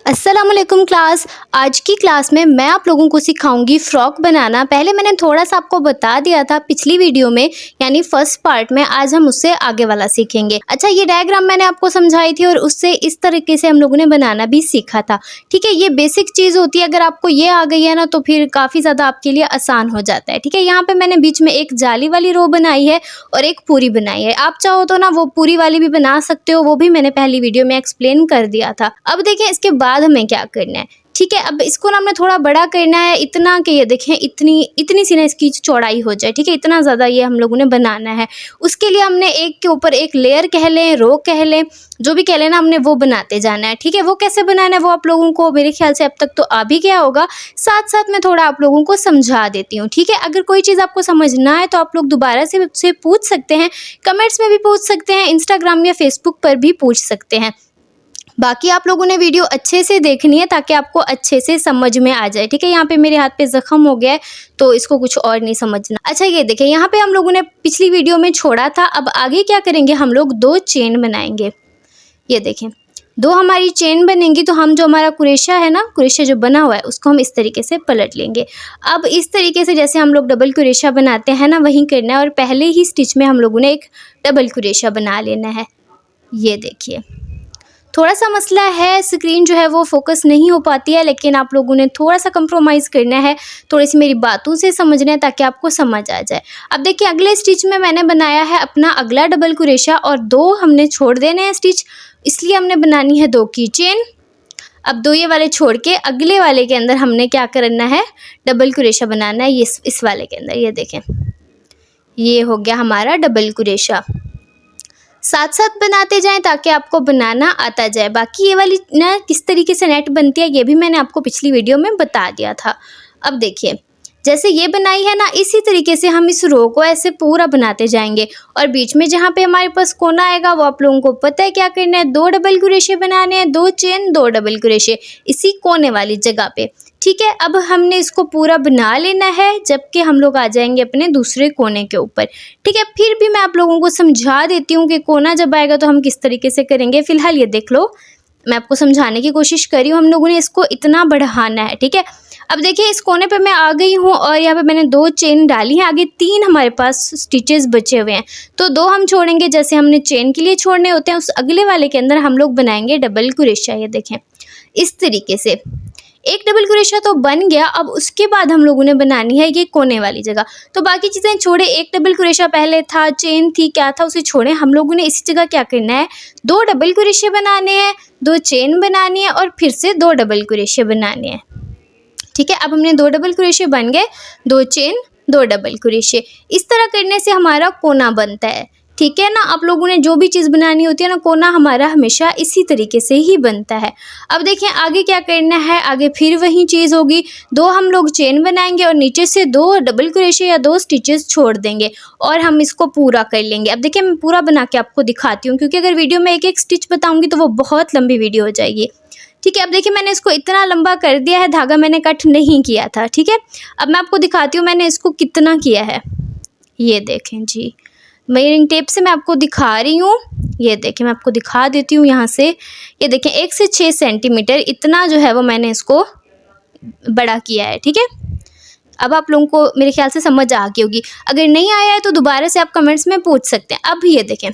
अस्सलाम वालेकुम क्लास। आज की क्लास में मैं आप लोगों को सिखाऊंगी फ्रॉक बनाना। पहले मैंने थोड़ा सा आपको बता दिया था पिछली वीडियो में, यानी फर्स्ट पार्ट में। आज हम उससे आगे वाला सीखेंगे। अच्छा, ये डायग्राम मैंने आपको समझाई थी और उससे इस तरीके से हम लोगों ने बनाना भी सीखा था। ठीक है, ये बेसिक चीज़ होती है। अगर आपको ये आ गई है ना तो फिर काफ़ी ज़्यादा आपके लिए आसान हो जाता है। ठीक है, यहाँ पर मैंने बीच में एक जाली वाली रो बनाई है और एक पूरी बनाई है। आप चाहो तो ना वो पूरी वाली भी बना सकते हो, वो भी मैंने पहली वीडियो में एक्सप्लेन कर दिया था। अब देखें इसके बाद हमें क्या करना है। ठीक है, अब इसको ना हमने थोड़ा बड़ा करना है, इतना कि ये देखें इतनी सी ना इसकी चौड़ाई हो जाए। ठीक है, इतना ज़्यादा ये हम लोगों ने बनाना है। उसके लिए हमने एक के ऊपर एक लेयर कह लें, रो कह लें, जो भी कह लें ना, हमने वो बनाते जाना है। ठीक है, वो कैसे बनाना है वो आप लोगों को मेरे ख्याल से अब तक तो आ भी गया होगा। साथ साथ मैं थोड़ा आप लोगों को समझा देती हूँ। ठीक है, अगर कोई चीज़ आपको समझना है तो आप लोग दोबारा से मुझसे पूछ सकते हैं, कमेंट्स में भी पूछ सकते हैं, इंस्टाग्राम या फेसबुक पर भी पूछ सकते हैं। बाकी आप लोगों ने वीडियो अच्छे से देखनी है ताकि आपको अच्छे से समझ में आ जाए। ठीक है, यहाँ पे मेरे हाथ पे ज़ख्म हो गया है तो इसको कुछ और नहीं समझना। अच्छा, ये देखें यहाँ पे हम लोगों ने पिछली वीडियो में छोड़ा था। अब आगे क्या करेंगे, हम लोग 2 चेन बनाएंगे। ये देखें 2 हमारी चेन बनेंगी तो हम जो हमारा कुरेशा है ना, कुरेशा जो बना हुआ है उसको हम इस तरीके से पलट लेंगे। अब इस तरीके से जैसे हम लोग डबल कुरेशा बनाते हैं ना, वहीं करना है। और पहले ही स्टिच में हम लोगों ने एक डबल कुरेशा बना लेना है। ये देखिए, थोड़ा सा मसला है, स्क्रीन जो है वो फोकस नहीं हो पाती है, लेकिन आप लोगों ने थोड़ा सा कंप्रोमाइज़ करना है, थोड़ी सी मेरी बातों से समझना है ताकि आपको समझ आ जाए। अब देखिए अगले स्टिच में मैंने बनाया है अपना अगला डबल कुरेशा और 2 हमने छोड़ देने हैं स्टिच, इसलिए हमने बनानी है 2 की चेन। अब 2 ये वाले छोड़ के अगले वाले के अंदर हमने क्या करना है, डबल कुरेशा बनाना है। ये इस वाले के अंदर, ये देखें ये हो गया हमारा डबल कुरेशा। साथ साथ बनाते जाएं ताकि आपको बनाना आता जाए। बाकी ये वाली ना किस तरीके से नेट बनती है ये भी मैंने आपको पिछली वीडियो में बता दिया था। अब देखिए जैसे ये बनाई है ना, इसी तरीके से हम इस रो को ऐसे पूरा बनाते जाएंगे। और बीच में जहाँ पे हमारे पास कोना आएगा वो आप लोगों को पता है क्या करना है, 2 डबल कुरेशे बनाने हैं, 2 चेन 2 डबल कुरेशे इसी कोने वाली जगह पे। ठीक है, अब हमने इसको पूरा बना लेना है जबकि हम लोग आ जाएंगे अपने दूसरे कोने के ऊपर। ठीक है, फिर भी मैं आप लोगों को समझा देती हूँ कि कोना जब आएगा तो हम किस तरीके से करेंगे। फिलहाल ये देख लो, मैं आपको समझाने की कोशिश कर रही हूँ। हम लोगों ने इसको इतना बढ़ाना है। ठीक है, अब देखिए इस कोने पे मैं आ गई हूँ और यहाँ पे मैंने 2 चेन डाली हैं। आगे 3 हमारे पास स्टिचेस बचे हुए हैं तो 2 हम छोड़ेंगे, जैसे हमने चेन के लिए छोड़ने होते हैं। उस अगले वाले के अंदर हम लोग बनाएंगे डबल कुरेशा। ये देखें इस तरीके से एक डबल कुरेशा तो बन गया। अब उसके बाद हम लोगों ने बनानी है ये कोने वाली जगह। तो बाकी चीज़ें छोड़े, एक डबल कुरेशा पहले था, चेन थी, क्या था उसे छोड़े। हम लोगों ने इसी जगह क्या करना है, 2 डबल कुरेशे बनाने हैं, 2 चेन बनानी है और फिर से 2 डबल कुरेशे बनाने हैं। ठीक है, अब हमने 2 डबल कुरेशे बन गए, 2 चेन 2 डबल कुरेशे। इस तरह करने से हमारा कोना बनता है। ठीक है ना, आप लोगों ने जो भी चीज़ बनानी होती है ना, कोना हमारा हमेशा इसी तरीके से ही बनता है। अब देखें आगे क्या करना है, आगे फिर वही चीज़ होगी। 2 हम लोग चेन बनाएंगे और नीचे से 2 डबल कुरेशे या 2 स्टिचेस छोड़ देंगे और हम इसको पूरा कर लेंगे। अब देखिए मैं पूरा बना के आपको दिखाती हूँ, क्योंकि अगर वीडियो में एक एक स्टिच बताऊँगी तो वो बहुत लंबी वीडियो हो जाएगी। ठीक है, अब देखिए मैंने इसको इतना लंबा कर दिया है, धागा मैंने कट नहीं किया था। ठीक है, अब मैं आपको दिखाती हूँ मैंने इसको कितना किया है। ये देखें जी, मेजरिंग टेप से मैं आपको दिखा रही हूँ। ये देखें मैं आपको दिखा देती हूँ यहाँ से। ये देखें 1 से 6 सेंटीमीटर इतना जो है वो मैंने इसको बड़ा किया है। ठीक है, अब आप लोगों को मेरे ख्याल से समझ आ गई होगी। अगर नहीं आया है तो दोबारा से आप कमेंट्स में पूछ सकते हैं। अब ये देखें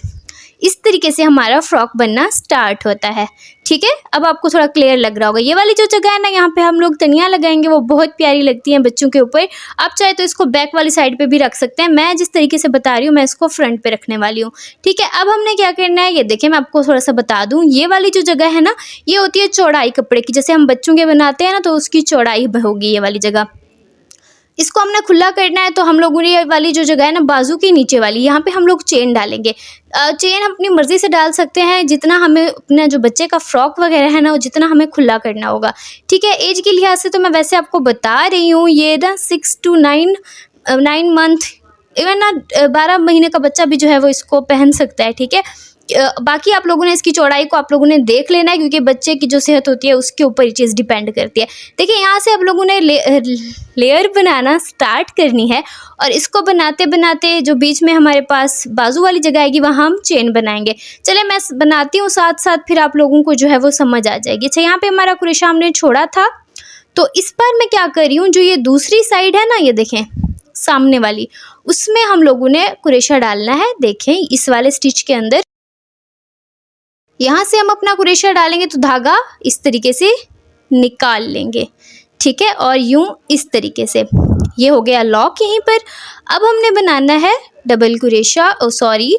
इस तरीके से हमारा फ्रॉक बनना स्टार्ट होता है। ठीक है, अब आपको थोड़ा क्लियर लग रहा होगा। ये वाली जो जगह है ना, यहाँ पे हम लोग तनिया लगाएंगे, वो बहुत प्यारी लगती हैं बच्चों के ऊपर। आप चाहे तो इसको बैक वाली साइड पे भी रख सकते हैं। मैं जिस तरीके से बता रही हूँ मैं इसको फ्रंट पे रखने वाली हूँ। ठीक है, अब हमने क्या करना है, ये देखें मैं आपको थोड़ा सा बता दूँ। ये वाली जो जगह है ना, ये होती है चौड़ाई कपड़े की। जैसे हम बच्चों के बनाते हैं ना तो उसकी चौड़ाई होगी ये वाली जगह। इसको हमने खुला करना है तो हम लोगों ने ये वाली जो जगह है ना, बाजू के नीचे वाली, यहाँ पे हम लोग चेन डालेंगे। चेन हम अपनी मर्ज़ी से डाल सकते हैं, जितना हमें अपना जो बच्चे का फ्रॉक वगैरह है ना, वो जितना हमें खुला करना होगा। ठीक है, एज के लिहाज से तो मैं वैसे आपको बता रही हूँ, ये ना 6 to 9 मंथ, इवन ना 12 महीने का बच्चा भी जो है वो इसको पहन सकता है। ठीक है, बाकी आप लोगों ने इसकी चौड़ाई को आप लोगों ने देख लेना है, क्योंकि बच्चे की जो सेहत होती है उसके ऊपर ये चीज़ डिपेंड करती है। देखिए यहाँ से आप लोगों ने लेयर बनाना स्टार्ट करनी है, और इसको बनाते बनाते जो बीच में हमारे पास बाजू वाली जगह आएगी वहाँ हम चेन बनाएंगे। चले मैं बनाती हूँ साथ साथ, फिर आप लोगों को जो है वो समझ आ जाएगी। अच्छा, यहाँ पे हमारा कुरेशा हमने छोड़ा था, तो इस बार मैं क्या कर रही हूँ, जो ये दूसरी साइड है ना, ये देखें सामने वाली, उसमें हम लोगों ने कुरेशा डालना है। देखें इस वाले स्टिच के अंदर यहाँ से हम अपना कुरेशा डालेंगे तो धागा इस तरीके से निकाल लेंगे, ठीक है। और यूं इस तरीके से ये हो गया लॉक यहीं पर। अब हमने बनाना है डबल कुरेशा,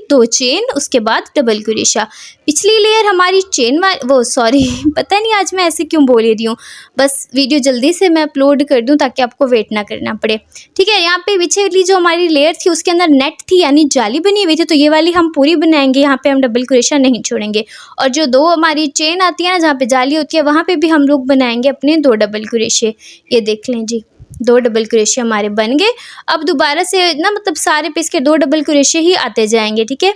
दो चेन, उसके बाद डबल कुरेशा। पिछली लेयर हमारी चेन पता नहीं आज मैं ऐसे क्यों बोल रही हूँ, बस वीडियो जल्दी से मैं अपलोड कर दूँ ताकि आपको वेट ना करना पड़े, ठीक है। यहाँ पे पीछे वाली जो हमारी लेयर थी उसके अंदर नेट थी, यानी जाली बनी हुई थी, तो ये वाली हम पूरी बनाएंगे, यहाँ पे हम डबल कुरेशा नहीं छोड़ेंगे। और जो दो हमारी चेन आती है ना जहाँ पे जाली होती है, वहाँ पे भी हम लोग बनाएंगे अपने 2 डबल कुरेशे। ये देख लें जी, 2 डबल कुरेशे हमारे बन गए। अब दोबारा से ना, मतलब सारे पे इसके 2 डबल कुरेशे ही आते जाएंगे, ठीक है।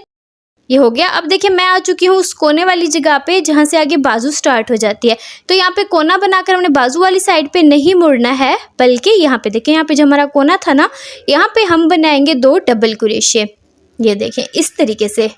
ये हो गया। अब देखिए मैं आ चुकी हूँ उस कोने वाली जगह पे जहाँ से आगे बाजू स्टार्ट हो जाती है। तो यहाँ पे कोना बनाकर हमने बाजू वाली साइड पे नहीं मुड़ना है, बल्कि यहाँ पे देखिए, यहाँ पे जो हमारा कोना था ना, यहाँ पे हम बनाएंगे 2 डबल कुरेशे। ये देखें इस तरीके से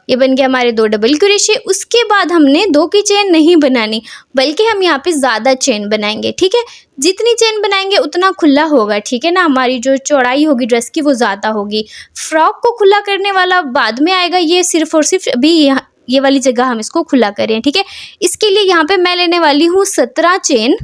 ये बन गया हमारे 2 डबल कुरेशे। उसके बाद हमने 2 की चेन नहीं बनानी, बल्कि हम यहाँ पे ज़्यादा चेन बनाएंगे, ठीक है। जितनी चेन बनाएंगे उतना खुला होगा, ठीक है ना। हमारी जो चौड़ाई होगी ड्रेस की वो ज़्यादा होगी। फ्रॉक को खुला करने वाला बाद में आएगा, ये सिर्फ और सिर्फ अभी ये वाली जगह हम इसको खुला करें, ठीक है। इसके लिए यहाँ पे मैं लेने वाली हूँ 17 चेन।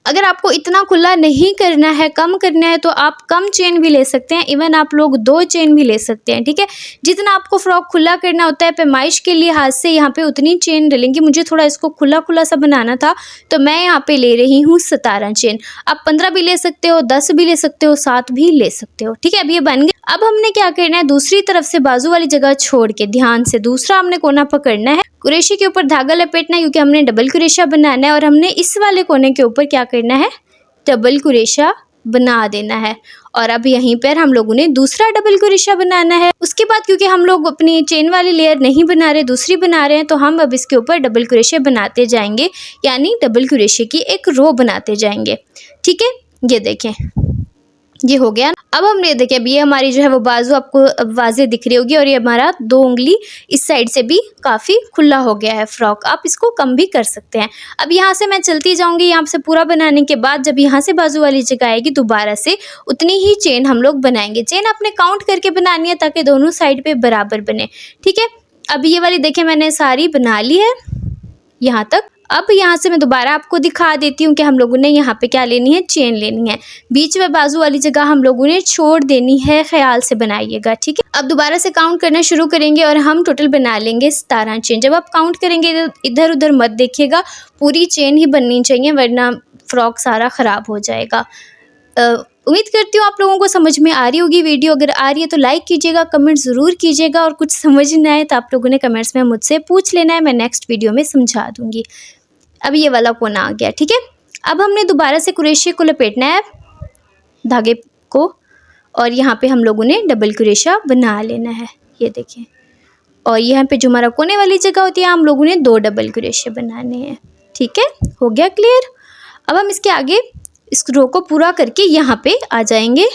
अगर आपको इतना खुला नहीं करना है, कम करना है, तो आप कम चेन भी ले सकते हैं, इवन आप लोग 2 चेन भी ले सकते हैं, ठीक है। जितना आपको फ्रॉक खुला करना होता है पैमाइश के लिए हाथ से, यहाँ पे उतनी चेन डलेंगी। मुझे थोड़ा इसको खुला खुला सा बनाना था, तो मैं यहाँ पे ले रही हूँ 17 चेन। आप 15 भी ले सकते हो, 10 भी ले सकते हो, 7 भी ले सकते हो, ठीक है। अब ये बन गए। अब हमने क्या करना है, दूसरी तरफ से बाजू वाली जगह छोड़ के ध्यान से दूसरा हमने कोना पकड़ना है, कुरेशे के ऊपर धागा लपेटना है, क्योंकि हमने डबल कुरेशा बनाना है। और हमने इस वाले कोने के ऊपर क्या करना है, डबल कुरेशा बना देना है। और अब यहीं पर हम लोगों ने दूसरा डबल कुरेशा बनाना है। उसके बाद क्योंकि हम लोग अपनी चेन वाली लेयर नहीं बना रहे, दूसरी बना रहे हैं, तो हम अब इसके ऊपर डबल कुरेशे बनाते जाएंगे, यानी डबल कुरेशे की एक रो बनाते जाएंगे, ठीक है। ये देखें ये हो गया। अब हमने देखिए अब ये हमारी जो है वो बाजू आपको अब वाज़े दिख रही होगी, और ये हमारा 2 उंगली इस साइड से भी काफ़ी खुला हो गया है फ्रॉक। आप इसको कम भी कर सकते हैं। अब यहाँ से मैं चलती जाऊँगी, यहाँ से पूरा बनाने के बाद जब यहाँ से बाजू वाली जगह आएगी दोबारा से उतनी ही चेन हम लोग बनाएंगे। चेन आपने काउंट करके बनानी है ताकि दोनों साइड पर बराबर बने, ठीक है। अब ये वाली देखिए मैंने सारी बना ली है यहाँ तक। अब यहाँ से मैं दोबारा आपको दिखा देती हूँ कि हम लोगों ने यहाँ पे क्या लेनी है, चेन लेनी है। बीच में बाजू वाली जगह हम लोगों ने छोड़ देनी है, ख्याल से बनाइएगा, ठीक है। अब दोबारा से काउंट करना शुरू करेंगे और हम टोटल बना लेंगे 17 चेन। जब आप काउंट करेंगे इधर उधर मत देखिएगा, पूरी चेन ही बननी चाहिए, वरना फ्रॉक सारा ख़राब हो जाएगा। उम्मीद करती हूँ आप लोगों को समझ में आ रही होगी वीडियो। अगर आ रही है तो लाइक कीजिएगा, कमेंट ज़रूर कीजिएगा, और कुछ समझ ना आए तो आप लोगों ने कमेंट्स में मुझसे पूछ लेना है, मैं नेक्स्ट वीडियो में समझा दूँगी। अब ये वाला कोना आ गया, ठीक है। अब हमने दोबारा से कुरेशे को लपेटना है धागे को, और यहाँ पे हम लोगों ने डबल कुरेशा बना लेना है, ये देखें। और यहाँ पे जो हमारा कोने वाली जगह होती है हम लोगों ने 2 डबल कुरेशे बनाने हैं, ठीक है। हो गया क्लियर। अब हम इसके आगे इस रो को पूरा करके यहाँ पे आ जाएंगे,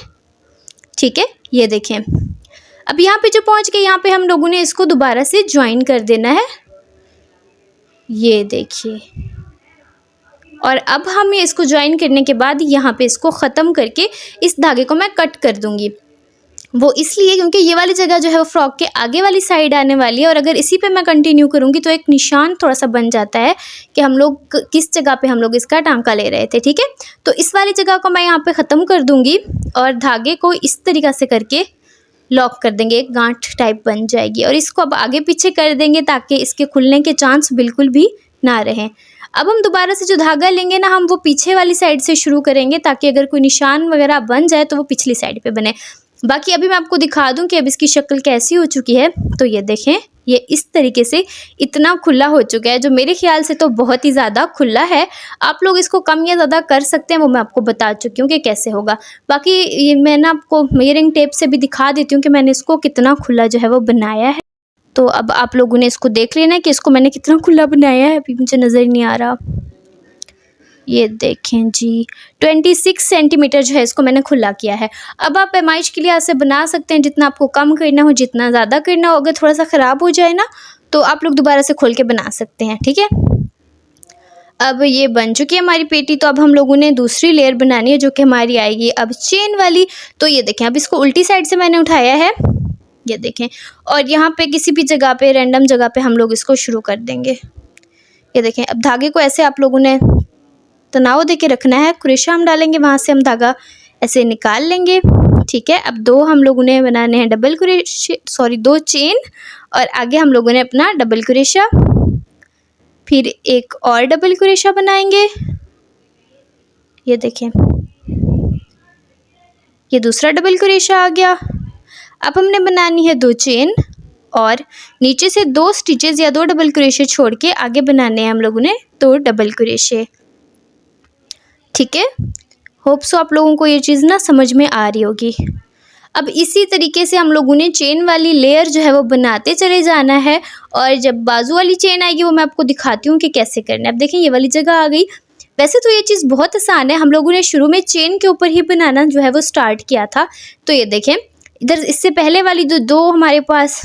ठीक है। ये देखें अब यहाँ पे जो पहुँच गए, यहाँ पे हम लोगों ने इसको दोबारा से ज्वाइन कर देना है, ये देखिए। और अब हम इसको ज्वाइन करने के बाद यहाँ पे इसको ख़त्म करके इस धागे को मैं कट कर दूँगी। वो इसलिए क्योंकि ये वाली जगह जो है वो फ्रॉक के आगे वाली साइड आने वाली है, और अगर इसी पे मैं कंटिन्यू करूँगी तो एक निशान थोड़ा सा बन जाता है कि हम लोग किस जगह पे हम लोग इसका टांका ले रहे थे, ठीक है। तो इस वाली जगह को मैं यहाँ पे ख़त्म कर दूँगी और धागे को इस तरीक़ा से करके लॉक कर देंगे, एक गांठ टाइप बन जाएगी। और इसको अब आगे पीछे कर देंगे ताकि इसके खुलने के चांस बिल्कुल भी ना रहें। अब हम दोबारा से जो धागा लेंगे ना, हम वो पीछे वाली साइड से शुरू करेंगे ताकि अगर कोई निशान वगैरह बन जाए तो वो पिछली साइड पे बने। बाकी अभी मैं आपको दिखा दूं कि अब इसकी शक्ल कैसी हो चुकी है। तो ये देखें, ये इस तरीके से इतना खुला हो चुका है, जो मेरे ख्याल से तो बहुत ही ज़्यादा खुला है। आप लोग इसको कम या ज़्यादा कर सकते हैं, वो मैं आपको बता चुकी हूँ कि कैसे होगा। बाकी ये मैं ना आपको मेजरिंग टेप से भी दिखा देती हूँ कि मैंने इसको कितना खुला जो है वो बनाया है। तो अब आप लोगों ने इसको देख लेना है कि इसको मैंने कितना खुला बनाया है, अभी मुझे नज़र नहीं आ रहा। ये देखें जी 26 सेंटीमीटर जो है इसको मैंने खुला किया है। अब आप पैमाइश के लिहाज से बना सकते हैं, जितना आपको कम करना हो, जितना ज़्यादा करना हो। अगर थोड़ा सा ख़राब हो जाए ना तो आप लोग दोबारा से खोल के बना सकते हैं, ठीक है। अब ये बन चुकी है हमारी पेटी। तो अब हम लोगों ने दूसरी लेयर बनानी है जो कि हमारी आएगी अब चेन वाली। तो ये देखें, अब इसको उल्टी साइड से मैंने उठाया है, ये देखें, और यहाँ पे किसी भी जगह पे, रैंडम जगह पे हम लोग इसको शुरू कर देंगे। ये देखें, अब धागे को ऐसे आप लोगों ने तनाव दे के रखना है। कुरेशा हम डालेंगे, वहाँ से हम धागा ऐसे निकाल लेंगे, ठीक है। अब दो हम लोगों ने बनाने हैं डबल कुरेशे, सॉरी 2 चेन, और आगे हम लोगों ने अपना डबल कुरेशा, फिर एक और डबल कुरेशा बनाएंगे। ये देखें, ये दूसरा डबल कुरेशा आ गया। अब हमने बनानी है 2 चेन और नीचे से 2 स्टिचेस या 2 डबल कुरेशे छोड़ के आगे बनाने हैं हम लोगों ने 2 डबल कुरेशे, ठीक है। होप सो आप लोगों को ये चीज़ ना समझ में आ रही होगी। अब इसी तरीके से हम लोगों ने चेन वाली लेयर जो है वो बनाते चले जाना है, और जब बाजू वाली चेन आएगी वो मैं आपको दिखाती हूँ कि कैसे करना है। अब देखें, ये वाली जगह आ गई। वैसे तो ये चीज़ बहुत आसान है, हम लोगों ने शुरू में चेन के ऊपर ही बनाना जो है वो स्टार्ट किया था। तो ये देखें, इधर इससे पहले वाली जो 2 हमारे पास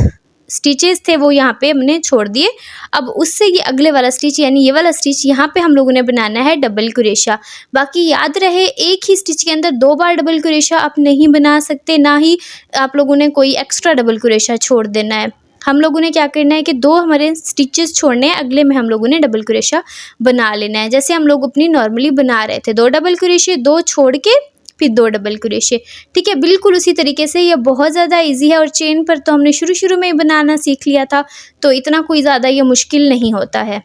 स्टिचेस थे वो यहाँ पे हमने छोड़ दिए। अब उससे ये अगले वाला स्टिच यानी ये वाला स्टिच यहाँ पे हम लोगों ने बनाना है डबल कुरेशा। बाकी याद रहे, एक ही स्टिच के अंदर 2 बार डबल कुरेशा आप नहीं बना सकते, ना ही आप लोगों ने कोई एक्स्ट्रा डबल कुरेशा छोड़ देना है। हम लोगों ने क्या करना है कि 2 हमारे स्टिचेस छोड़ने हैं, अगले में हम लोगों ने डबल कुरेशा बना लेना है, जैसे हम लोग अपनी नॉर्मली बना रहे थे। 2 डबल कुरेशे, 2 छोड़ के फिर 2 डबल कुरेशे, ठीक है। बिल्कुल उसी तरीके से, ये बहुत ज़्यादा इजी है, और चेन पर तो हमने शुरू में ही बनाना सीख लिया था, तो इतना कोई ज़्यादा ये मुश्किल नहीं होता है।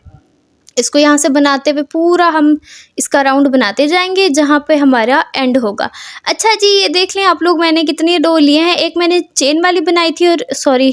इसको यहाँ से बनाते हुए पूरा हम इसका राउंड बनाते जाएंगे जहाँ पे हमारा एंड होगा। अच्छा जी, ये देख लें आप लोग, मैंने कितने रो लिए हैं। एक मैंने चेन वाली बनाई थी, और सॉरी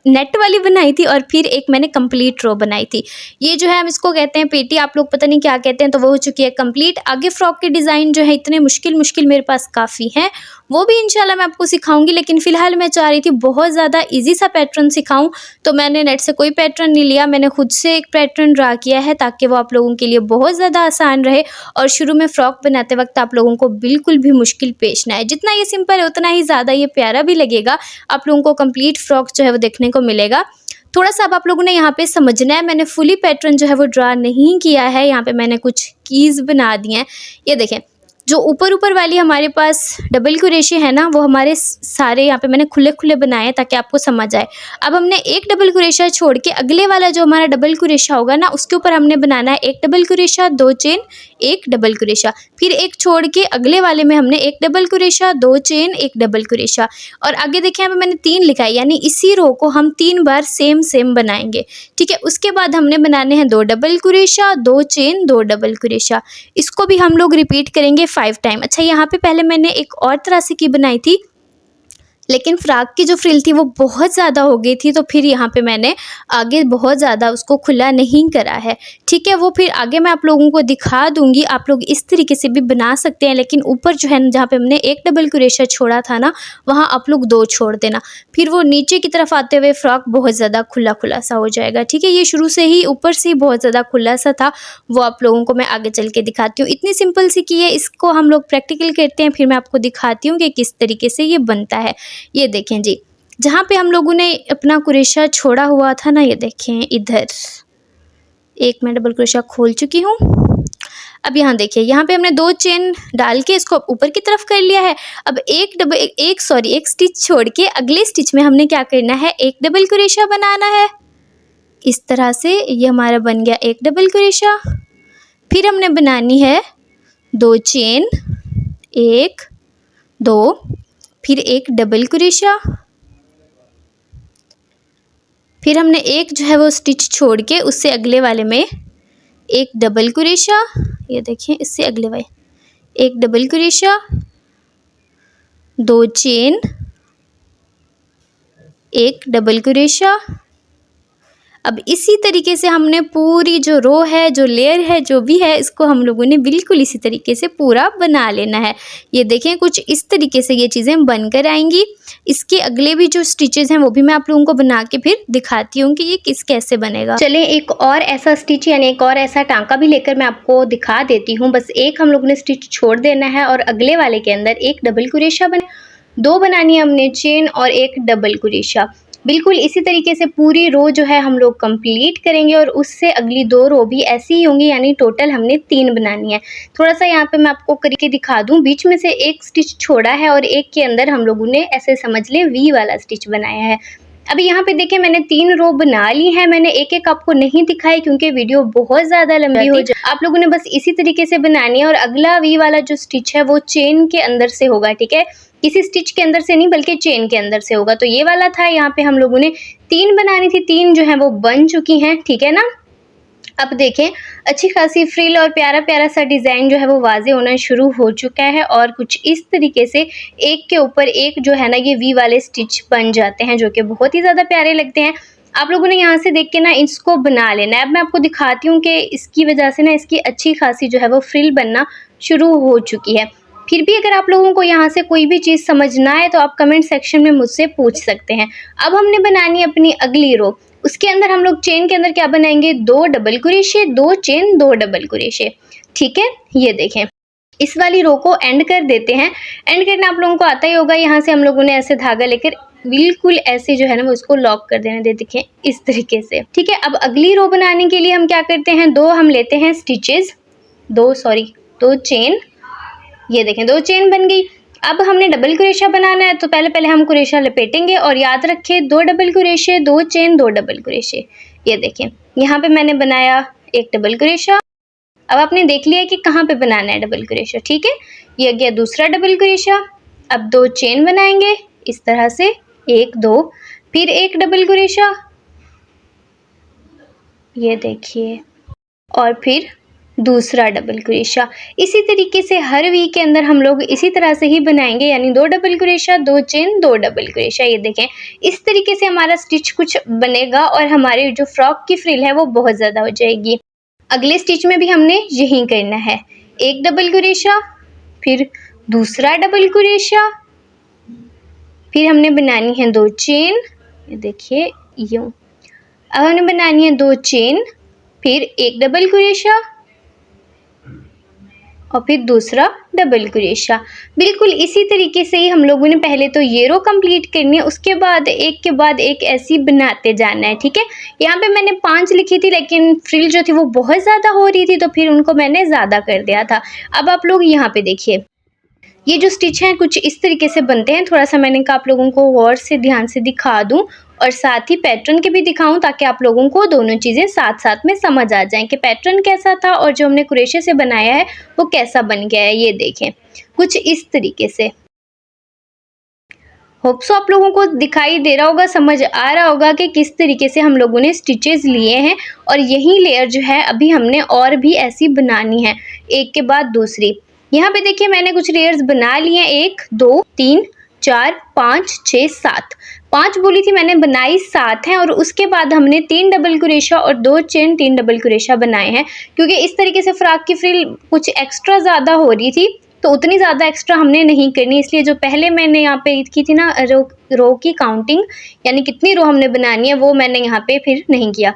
नेट वाली बनाई थी, और फिर एक मैंने कंप्लीट रो बनाई थी। ये जो है हम इसको कहते हैं पेटी, आप लोग पता नहीं क्या कहते हैं। तो वो हो चुकी है कंप्लीट। आगे फ्रॉक के डिज़ाइन जो है इतने मुश्किल मेरे पास काफ़ी हैं, वो भी इंशाल्लाह मैं आपको सिखाऊंगी। लेकिन फ़िलहाल मैं चाह रही थी बहुत ज़्यादा ईजी सा पैटर्न सिखाऊँ, तो मैंने नेट से कोई पैटर्न नहीं लिया, मैंने खुद से एक पैटर्न ड्रा किया है ताकि वो आप लोगों के लिए बहुत ज़्यादा आसान रहे, और शुरू में फ़्रॉक बनाते वक्त आप लोगों को बिल्कुल भी मुश्किल पेश ना आए। जितना ये सिंपल है उतना ही ज़्यादा ये प्यारा भी लगेगा, आप लोगों को कंप्लीट फ़्रॉक जो है वो देखने को मिलेगा। थोड़ा सा अब आप लोगों ने यहाँ पे समझना है, मैंने फुली पैटर्न जो है वो ड्रा नहीं किया है, यहाँ पे मैंने कुछ कीज़ बना दी हैं। ये देखें, जो ऊपर वाली हमारे पास डबल कुरेशे है ना, वो हमारे सारे यहाँ पे मैंने खुले बनाए हैं ताकि आपको समझ आए। अब हमने एक डबल कुरेशा छोड़ के अगले वाला जो हमारा डबल कुरेशा होगा ना, उसके ऊपर हमने बनाना है 1 डबल कुरेशा, 2 चेन, 1 डबल कुरेशा, फिर एक छोड़ के अगले वाले में हमने 1 डबल कुरेशा, 2 चेन, 1 डबल कुरेशा, और आगे देखिए यहाँ पे मैंने 3 लिखा है, यानी इसी रो को हम 3 बार सेम बनाएंगे, ठीक है। उसके बाद हमने बनाने हैं 2 डबल कुरेशा, 2 चेन, 2 डबल कुरेशा। इसको भी हम लोग रिपीट करेंगे 5 टाइम। अच्छा, यहाँ पे पहले मैंने एक और तरह से की बनाई थी, लेकिन फ्रॉक की जो फ्रिल थी वो बहुत ज़्यादा हो गई थी, तो फिर यहाँ पे मैंने आगे बहुत ज़्यादा उसको खुला नहीं करा है, ठीक है। वो फिर आगे मैं आप लोगों को दिखा दूँगी, आप लोग इस तरीके से भी बना सकते हैं। लेकिन ऊपर जो है जहाँ पे हमने 1 डबल कुरेशा छोड़ा था ना, वहाँ आप लोग 2 छोड़ देना, फिर वो नीचे की तरफ आते हुए फ्रॉक बहुत ज़्यादा खुला सा हो जाएगा, ठीक है। ये शुरू से ही ऊपर से ही बहुत ज़्यादा खुला सा था, वो आप लोगों को मैं आगे चल के दिखाती हूँ। इतनी सिंपल सी की है, इसको हम लोग प्रैक्टिकल करते हैं, फिर मैं आपको दिखाती हूँ कि किस तरीके से ये बनता है। ये देखें जी, जहाँ पे हम लोगों ने अपना कुरेशा छोड़ा हुआ था ना, ये देखें इधर एक मैं डबल कुरेशा खोल चुकी हूँ। अब यहाँ देखिए, यहाँ पे हमने 2 चेन डाल के इसको ऊपर की तरफ कर लिया है। अब एक स्टिच छोड़ के अगले स्टिच में हमने क्या करना है, 1 डबल कुरेशा बनाना है। इस तरह से ये हमारा बन गया 1 डबल कुरेशा। फिर हमने बनानी है 2 चेन, 1 2, फिर 1 डबल कुरेशा, फिर हमने एक जो है वो स्टिच छोड़ के उससे अगले वाले में 1 डबल कुरेशा, ये देखिए इससे अगले वाले 1 डबल कुरेशा, 2 चेन, 1 डबल कुरेशा। अब इसी तरीके से हमने पूरी जो रो है, जो लेयर है, जो भी है, इसको हम लोगों ने बिल्कुल इसी तरीके से पूरा बना लेना है। ये देखें कुछ इस तरीके से ये चीज़ें बनकर आएंगी। इसके अगले भी जो स्टिचेस हैं वो भी मैं आप लोगों को बना के फिर दिखाती हूँ कि ये कैसे बनेगा। चलें एक और ऐसा स्टिच यानी एक और ऐसा टांका भी लेकर मैं आपको दिखा देती हूँ। बस एक हम लोगों ने स्टिच छोड़ देना है और अगले वाले के अंदर एक डबल क्रोशा दो बनानी है हमने चेन और एक डबल क्रोशा। बिल्कुल इसी तरीके से पूरी रो जो है हम लोग कंप्लीट करेंगे और उससे अगली 2 रो भी ऐसी ही होंगी, यानी टोटल हमने 3 बनानी है। थोड़ा सा यहाँ पे मैं आपको करके दिखा दूँ, बीच में से एक स्टिच छोड़ा है और एक के अंदर हम लोगों ने ऐसे समझ लें वी वाला स्टिच बनाया है। अभी यहाँ पे देखिए मैंने 3 रो बना ली है। मैंने एक एक आपको नहीं दिखाई क्योंकि वीडियो बहुत ज़्यादा लंबी हो जाए। आप लोगों ने बस इसी तरीके से बनानी है और अगला वी वाला जो स्टिच है वो चेन के अंदर से होगा, ठीक है, किसी स्टिच के अंदर से नहीं बल्कि चेन के अंदर से होगा। तो ये वाला था, यहाँ पे हम लोगों ने 3 बनानी थी, 3 जो है वो बन चुकी हैं, ठीक है ना। अब देखें अच्छी खासी फ्रिल और प्यारा प्यारा सा डिज़ाइन जो है वो वाजे होना शुरू हो चुका है और कुछ इस तरीके से एक के ऊपर एक जो है ना ये वी वाले स्टिच बन जाते हैं जो कि बहुत ही ज़्यादा प्यारे लगते हैं। आप लोगों ने यहाँ से देख के ना इसको बना लेना है। अब मैं आपको दिखाती हूँ कि इसकी वजह से ना इसकी अच्छी खासी जो है वो फ्रिल बनना शुरू हो चुकी है। फिर भी अगर आप लोगों को यहाँ से कोई भी चीज़ समझना है तो आप कमेंट सेक्शन में मुझसे पूछ सकते हैं। अब हमने बनानी है अपनी अगली रो। उसके अंदर हम लोग चेन के अंदर क्या बनाएंगे, 2 double crochet, 2 chain, 2 double crochet, ठीक है। ये देखें इस वाली रो को एंड कर देते हैं। एंड करना आप लोगों को आता ही होगा। यहाँ से हम लोगों ने ऐसे धागा लेकर बिल्कुल ऐसे जो है ना वो इसको लॉक कर देना, देखें इस तरीके से, ठीक है। अब अगली रो बनाने के लिए हम क्या करते हैं, 2 हम लेते हैं स्टिचेस, 2 चेन, ये देखें 2 चेन बन गई। अब हमने डबल क्रोशा बनाना है तो पहले हम क्रोशा लपेटेंगे और याद रखें 2 double crochet, 2 chain, 2 double crochet. ये देखें यहाँ पे मैंने बनाया एक डबल क्रोशा। अब आपने देख लिया कि कहाँ पे बनाना है डबल क्रोशा, ठीक है। ये गया दूसरा डबल क्रोशा। अब 2 चेन बनाएंगे इस तरह से, 1 2, फिर एक डबल क्रोशा, ये देखिए, और फिर दूसरा डबल क्रोशा। इसी तरीके से हर वी के अंदर हम लोग इसी तरह से ही बनाएंगे, यानी 2 double crochet, 2 chain, 2 double crochet. ये देखें इस तरीके से हमारा स्टिच कुछ बनेगा और हमारी जो फ्रॉक की फ्रिल है वो बहुत ज़्यादा हो जाएगी। अगले स्टिच में भी हमने यही करना है, एक डबल क्रोशा, फिर दूसरा डबल क्रोशा, फिर हमने बनानी है 2 चेन, ये देखिए यूँ। अब हमने बनानी है 2 चेन, फिर एक डबल क्रोशा और फिर दूसरा डबल क्रोशा। बिल्कुल इसी तरीके से ही हम लोगों ने पहले तो ये रो कंप्लीट करनी है, उसके बाद एक के बाद एक ऐसी बनाते जाना है, ठीक है। यहाँ पे मैंने 5 लिखी थी लेकिन फ्रिल जो थी वो बहुत ज़्यादा हो रही थी तो फिर उनको मैंने ज़्यादा कर दिया था। अब आप लोग यहाँ पे देखिए ये जो स्टिच हैं कुछ इस तरीके से बनते हैं। थोड़ा सा मैंने कहा आप लोगों को गौर से ध्यान से दिखा दूं और साथ ही पैटर्न के भी दिखाऊं ताकि आप लोगों को दोनों चीज़ें साथ साथ में समझ आ जाएं कि पैटर्न कैसा था और जो हमने क्रोशे से बनाया है वो कैसा बन गया है। ये देखें कुछ इस तरीके से। होप सो आप लोगों को दिखाई दे रहा होगा, समझ आ रहा होगा कि किस तरीके से हम लोगों ने स्टिचेस लिए हैं और यही लेयर जो है अभी हमने और भी ऐसी बनानी है एक के बाद दूसरी। यहाँ पे देखिए मैंने कुछ लेयर्स बना लिए हैं, 1 2 3 4 5 6 7, 5 बोली थी मैंने, बनाई 7 हैं और उसके बाद हमने 3 डबल क्रोशा और 2 चेन 3 डबल क्रोशा बनाए हैं क्योंकि इस तरीके से फ्रॉक की फ्रिल कुछ एक्स्ट्रा ज़्यादा हो रही थी तो उतनी ज़्यादा एक्स्ट्रा हमने नहीं करनी, इसलिए जो पहले मैंने यहाँ पे की थी ना रो की काउंटिंग यानी कितनी रो हमने बनानी है वो मैंने यहाँ पे फिर नहीं किया।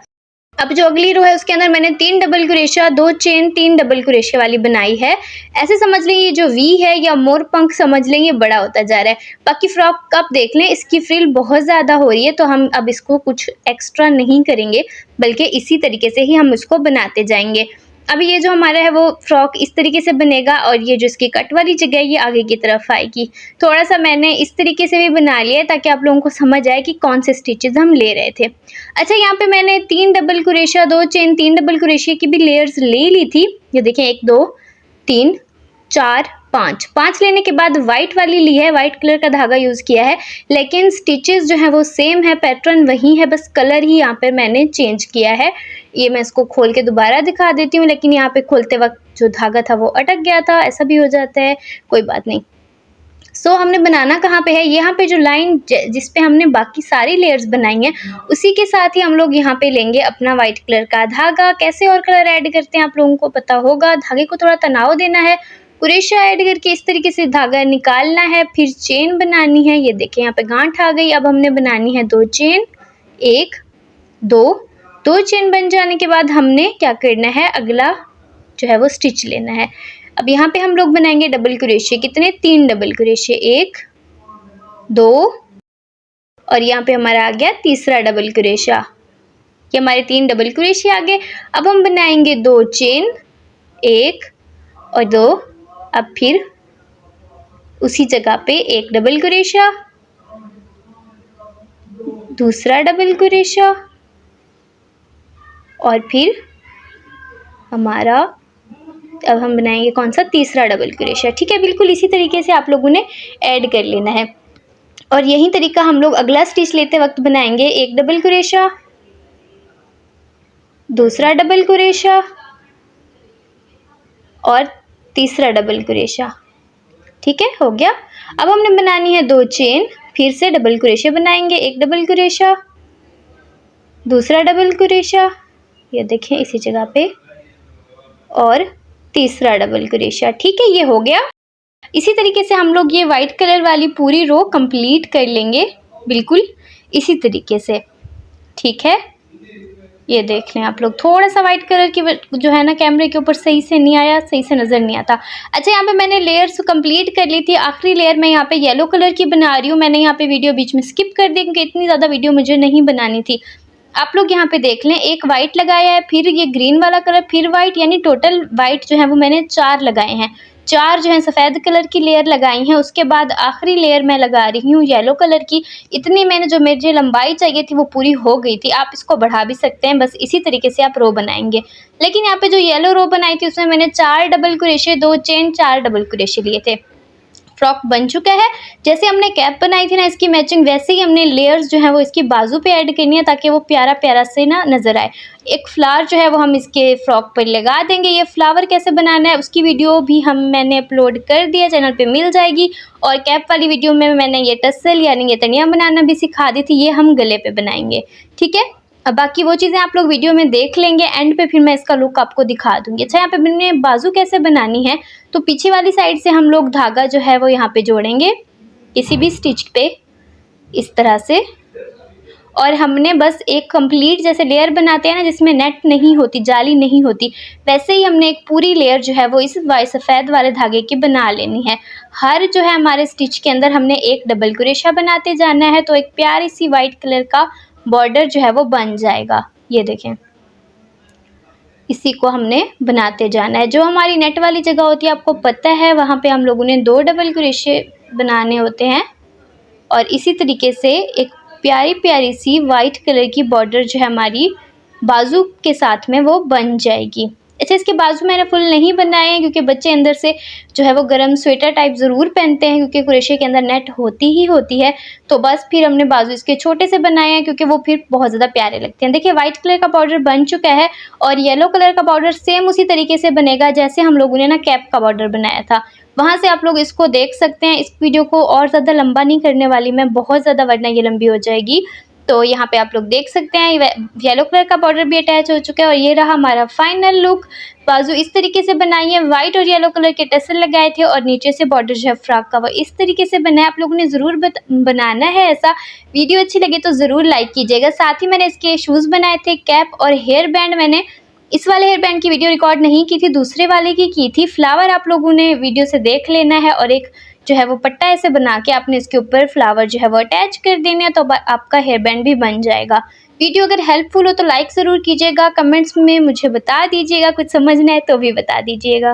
अब जो अगली रो है उसके अंदर मैंने 3 double crochet 2 chain 3 double crochet वाली बनाई है। ऐसे समझ लें ये जो वी है या मोर पंख समझ लें ये बड़ा होता जा रहा है। बाकी फ्रॉक आप देख लें इसकी फ्रिल बहुत ज़्यादा हो रही है तो हम अब इसको कुछ एक्स्ट्रा नहीं करेंगे बल्कि इसी तरीके से ही हम इसको बनाते जाएंगे। अब ये जो हमारा है वो फ्रॉक इस तरीके से बनेगा और ये जो इसकी कट वाली जगह है ये आगे की तरफ आएगी। थोड़ा सा मैंने इस तरीके से भी बना लिया है ताकि आप लोगों को समझ आए कि कौन से स्टिचेस हम ले रहे थे। अच्छा यहाँ पे मैंने 3 double crochet 2 chain 3 double crochet की भी लेयर्स ले ली थी। ये देखें 1 2 3 4 5 लेने के बाद वाइट वाली ली है, वाइट कलर का धागा यूज़ किया है लेकिन स्टिचेस जो है वो सेम है, पैटर्न वही है, बस कलर ही यहाँ पे मैंने चेंज किया है। ये मैं इसको खोल के दोबारा दिखा देती हूँ लेकिन यहाँ पे खोलते वक्त जो धागा था वो अटक गया था, ऐसा भी हो जाता है, कोई बात नहीं। सो हमने बनाना कहाँ पे है, यहाँ पे जो लाइन जिस पे हमने बाकी सारी लेयर्स बनाई हैं उसी के साथ ही हम लोग यहाँ पे लेंगे अपना वाइट कलर का धागा। कैसे और कलर ऐड करते हैं आप लोगों को पता होगा। धागे को थोड़ा तनाव देना है, कुरेशा ऐड करके इस तरीके से धागा निकालना है, फिर चेन बनानी है। ये देखिए यहाँ पे गांठ आ गई। अब हमने बनानी है 2 चेन, 1 2 चेन बन जाने के बाद हमने क्या करना है, अगला जो है वो स्टिच लेना है। अब यहाँ पे हम लोग बनाएंगे डबल क्रोशे। कितने, 3 डबल क्रोशे, 1 2 और यहाँ पे हमारा आ गया तीसरा डबल क्रोशा। ये हमारे 3 डबल क्रोशे आ गए। अब हम बनाएंगे 2 चेन, 1 और 2। अब फिर उसी जगह पे 1 डबल क्रोशा, दूसरा डबल क्रोशा और फिर हमारा अब हम बनाएंगे कौन सा, तीसरा डबल क्रोशा। ठीक है, बिल्कुल इसी तरीके से आप लोगों ने ऐड कर लेना है। और यही तरीका हम लोग अगला स्टिच लेते वक्त बनाएंगे। 1 डबल क्रोशा, दूसरा डबल क्रोशा और तीसरा डबल क्रोशा। ठीक है, हो गया। अब हमने बनानी है 2 चेन, फिर से डबल क्रोशे बनाएंगे। 1 डबल क्रोशा, दूसरा डबल क्रोशा, ये देखें इसी जगह पे, और तीसरा डबल क्रोशा। ठीक है, ये हो गया। इसी तरीके से हम लोग ये वाइट कलर वाली पूरी रो कंप्लीट कर लेंगे, बिल्कुल इसी तरीके से। ठीक है, ये देख लें आप लोग, थोड़ा सा वाइट कलर की जो है ना कैमरे के ऊपर सही से नहीं आया, सही से नज़र नहीं आता। अच्छा, यहाँ पे मैंने लेयर्स कंप्लीट कर ली थी। आखिरी लेयर मैं यहाँ पे येलो कलर की बना रही हूँ। मैंने यहाँ पे वीडियो बीच में स्किप कर दी क्योंकि इतनी ज़्यादा वीडियो मुझे नहीं बनानी थी। आप लोग यहाँ पे देख लें, एक वाइट लगाया है, फिर ये ग्रीन वाला कलर, फिर वाइट, यानी टोटल वाइट जो है वो मैंने 4 लगाए हैं। 4 जो है सफ़ेद कलर की लेयर लगाई हैं। उसके बाद आखिरी लेयर मैं लगा रही हूँ येलो कलर की। इतनी मैंने जो मुझे लंबाई चाहिए थी वो पूरी हो गई थी। आप इसको बढ़ा भी सकते हैं, बस इसी तरीके से आप रो बनाएंगे। लेकिन यहाँ पे जो येलो रो बनाई थी उसमें मैंने 4 double crochet, 2 chain, 4 double crochet लिए थे। फ्रॉक बन चुका है। जैसे हमने कैप बनाई थी ना इसकी मैचिंग, वैसे ही हमने लेयर्स जो है वो इसकी बाजू पे ऐड करनी है ताकि वो प्यारा प्यारा से ना नज़र आए। एक फ्लावर जो है वो हम इसके फ्रॉक पर लगा देंगे। ये फ्लावर कैसे बनाना है उसकी वीडियो भी मैंने अपलोड कर दिया, चैनल पे मिल जाएगी। और कैप वाली वीडियो में मैंने ये टसल यानी ये तनिया बनाना भी सिखा दी थी। ये हम गले पे बनाएंगे। ठीक है, अब बाकी वो चीज़ें आप लोग वीडियो में देख लेंगे, एंड पे फिर मैं इसका लुक आपको दिखा दूंगी। अच्छा, यहाँ पे मैंने बाजू कैसे बनानी है, तो पीछे वाली साइड से हम लोग धागा जो है वो यहाँ पे जोड़ेंगे किसी भी स्टिच पे इस तरह से। और हमने बस एक कंप्लीट जैसे लेयर बनाते हैं ना जिसमें नेट नहीं होती, जाली नहीं होती, वैसे ही हमने एक पूरी लेयर जो है वो इस सफ़ेद वाले धागे की बना लेनी है। हर जो है हमारे स्टिच के अंदर हमने एक डबल क्रोशा बनाते जाना है, तो एक प्यारी सी वाइट कलर का बॉर्डर जो है वो बन जाएगा। ये देखें, इसी को हमने बनाते जाना है। जो हमारी नेट वाली जगह होती है आपको पता है, वहाँ पे हम लोगों ने 2 डबल क्रोशे बनाने होते हैं और इसी तरीके से एक प्यारी प्यारी सी वाइट कलर की बॉर्डर जो है हमारी बाजू के साथ में वो बन जाएगी। अच्छा, इसके बाजू मैंने फुल नहीं बनाए हैं क्योंकि बच्चे अंदर से जो है वो गर्म स्वेटर टाइप ज़रूर पहनते हैं क्योंकि क्रोशे के अंदर नेट होती ही होती है। तो बस फिर हमने बाजू इसके छोटे से बनाए हैं क्योंकि वो फिर बहुत ज़्यादा प्यारे लगते हैं। देखिए, वाइट कलर का बॉर्डर बन चुका है और येलो कलर का बॉर्डर सेम उसी तरीके से बनेगा जैसे हम लोगों ने ना कैप का बॉर्डर बनाया था। वहाँ से आप लोग इसको देख सकते हैं। इस वीडियो को और ज़्यादा लंबा नहीं करने वाली मैं, बहुत ज़्यादा, वरना ये लंबी हो जाएगी। तो यहाँ पे आप लोग देख सकते हैं येलो कलर का बॉर्डर भी अटैच हो चुका है और ये रहा हमारा फाइनल लुक। बाजू इस तरीके से बनाई है, वाइट और येलो कलर के टसल लगाए थे और नीचे से बॉर्डर जो है फ्रॉक का वो इस तरीके से बनाया। आप लोगों ने ज़रूर बनाना है ऐसा। वीडियो अच्छी लगे तो ज़रूर लाइक कीजिएगा। साथ ही मैंने इसके शूज़ बनाए थे, कैप और हेयर बैंड। मैंने इस वाले हेयर बैंड की वीडियो रिकॉर्ड नहीं की थी, दूसरे वाले की थी। फ्लावर आप लोगों ने वीडियो से देख लेना है और एक जो है वो पट्टा ऐसे बना के आपने इसके ऊपर फ्लावर जो है वो अटैच कर देने हैं, तो आपका हेयर बैंड भी बन जाएगा। वीडियो अगर हेल्पफुल हो तो लाइक ज़रूर कीजिएगा, कमेंट्स में मुझे बता दीजिएगा, कुछ समझना है तो भी बता दीजिएगा।